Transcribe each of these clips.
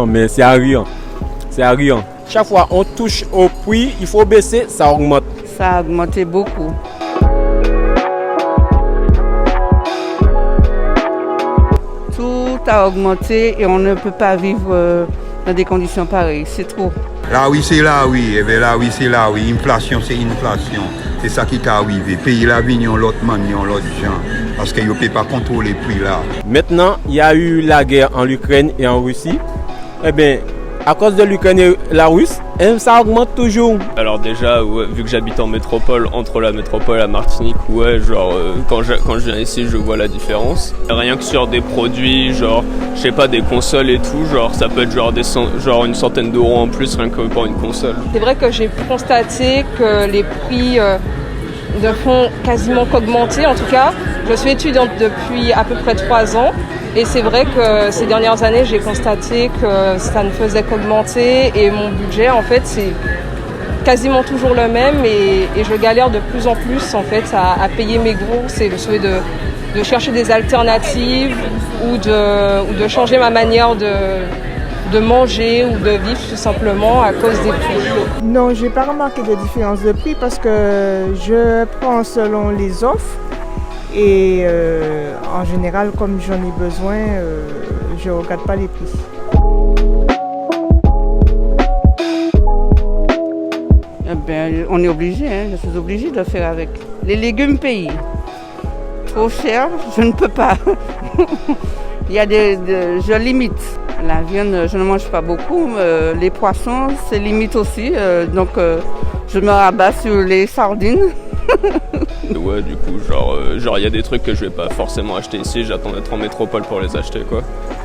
mais c'est à rien. C'est à rien. Chaque fois on touche au prix, il faut baisser, ça augmente. Ça a augmenté beaucoup. Tout a augmenté et on ne peut pas vivre dans des conditions pareilles. C'est trop. Là oui, c'est là oui. Et bien là oui, c'est là oui. Inflation, c'est inflation. C'est ça qui est arrivé. Pays la vie, l'autre manion, l'autre gens. Parce qu'ils ne peuvent pas contrôler les prix là. Maintenant, il y a eu la guerre en Ukraine et en Russie. Eh bien, à cause de l'Ukraine et la Russie, ça augmente toujours. Alors déjà, ouais, vu que j'habite en métropole, entre la métropole et la Martinique, ouais, genre quand je viens ici, je vois la différence. Rien que sur des produits, genre, je sais pas, des consoles et tout, genre ça peut être genre une centaine d'euros en plus rien que pour une console. C'est vrai que j'ai constaté que les prix ne font quasiment qu'augmenter. En tout cas, je suis étudiante depuis à peu près 3 ans. Et c'est vrai que ces dernières années, j'ai constaté que ça ne faisait qu'augmenter et mon budget, en fait, c'est quasiment toujours le même et je galère de plus en plus, en fait, à payer mes courses et le souhait de chercher des alternatives ou de changer ma manière de manger ou de vivre tout simplement à cause des prix. Non, je n'ai pas remarqué de différence de prix parce que je prends selon les offres. Et en général, comme j'en ai besoin, je ne regarde pas les prix. Eh bien, on est obligé, je suis obligée de le faire avec. Les légumes payés. Trop cher, je ne peux pas. Il y a je limite. La viande, je ne mange pas beaucoup. Les poissons, c'est limite aussi. Donc, je me rabats sur les sardines. Ouais, du coup, genre il y a des trucs que je vais pas forcément acheter ici, j'attends d'être en métropole pour les acheter, quoi.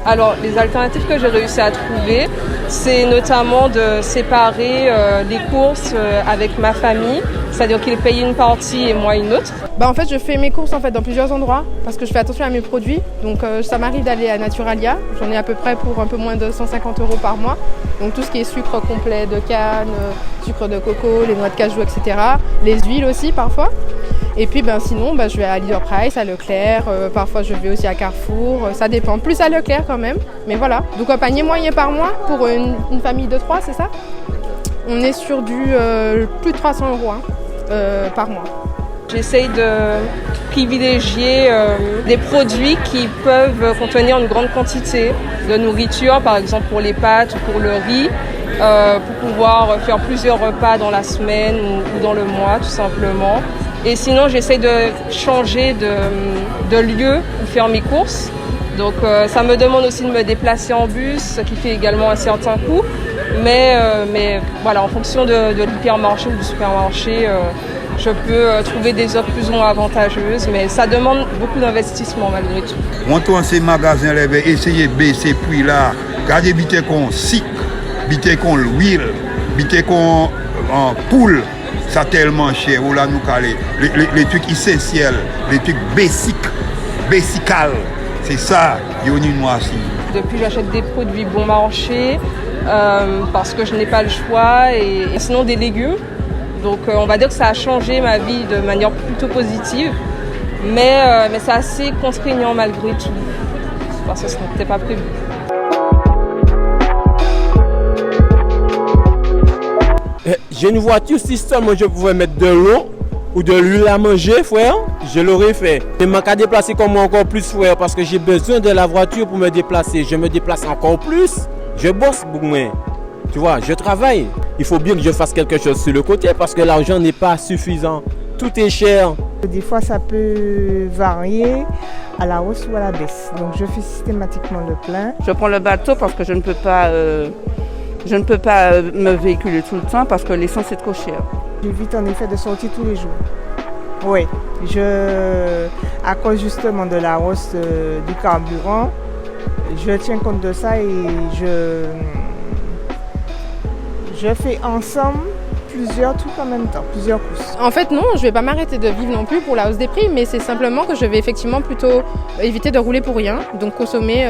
Alors, les alternatives que j'ai réussi à trouver, c'est notamment de séparer les courses avec ma famille, c'est-à-dire qu'il paye une partie et moi une autre. En fait, je fais mes courses en fait, dans plusieurs endroits parce que je fais attention à mes produits. Donc, ça m'arrive d'aller à Naturalia. J'en ai à peu près pour un peu moins de 150 € par mois. Donc, tout ce qui est sucre complet de canne, sucre de coco, les noix de cajou, etc. Les huiles aussi parfois. Et puis sinon, je vais à Leader Price, à Leclerc, parfois je vais aussi à Carrefour, ça dépend. Plus à Leclerc quand même, mais voilà. Donc un panier moyen par mois pour une famille de 3, c'est ça? On est sur du plus de 300 € par mois. J'essaye de privilégier des produits qui peuvent contenir une grande quantité de nourriture, par exemple pour les pâtes ou pour le riz, pour pouvoir faire plusieurs repas dans la semaine ou dans le mois tout simplement. Et sinon, j'essaie de changer de lieu pour faire mes courses. Donc, ça me demande aussi de me déplacer en bus, ce qui fait également un certain coût. Mais voilà, en fonction de l'hypermarché ou du supermarché, je peux trouver des offres plus ou moins avantageuses. Mais ça demande beaucoup d'investissement malgré tout. Monter dans ces magasins, essayer de baisser ces prix-là. Regardez, bité qu'on sucre, bité qu'on l'huile, bité qu'on poule. Ça tellement cher, où là nous calé. Les trucs essentiels, les trucs basiques, c'est ça, il y a une noisy. Depuis, j'achète des produits bon marché parce que je n'ai pas le choix et sinon des légumes. Donc on va dire que ça a changé ma vie de manière plutôt positive, mais c'est assez contraignant malgré tout parce que ce n'était pas prévu. J'ai une voiture, si seulement je pouvais mettre de l'eau ou de l'huile à manger, frère, je l'aurais fait. Je manque à déplacer comme moi encore plus, frère, parce que j'ai besoin de la voiture pour me déplacer. Je me déplace encore plus. Je bosse pour moi. Tu vois, je travaille. Il faut bien que je fasse quelque chose sur le côté parce que l'argent n'est pas suffisant. Tout est cher. Des fois, ça peut varier à la hausse ou à la baisse. Donc, je fais systématiquement le plein. Je prends le bateau parce que je ne peux pas me véhiculer tout le temps parce que l'essence est trop cher. J'évite en effet de sortir tous les jours. Oui, à cause justement de la hausse du carburant, je tiens compte de ça et je fais ensemble plusieurs trucs en même temps, plusieurs courses. En fait non, je ne vais pas m'arrêter de vivre non plus pour la hausse des prix, mais c'est simplement que je vais effectivement plutôt éviter de rouler pour rien, donc consommer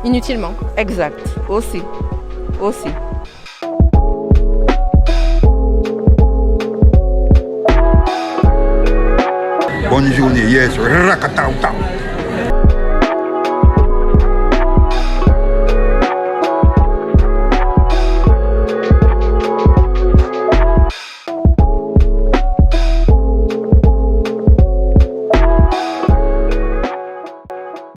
inutilement. Exact, aussi. Bonne journée, yes, rakatao.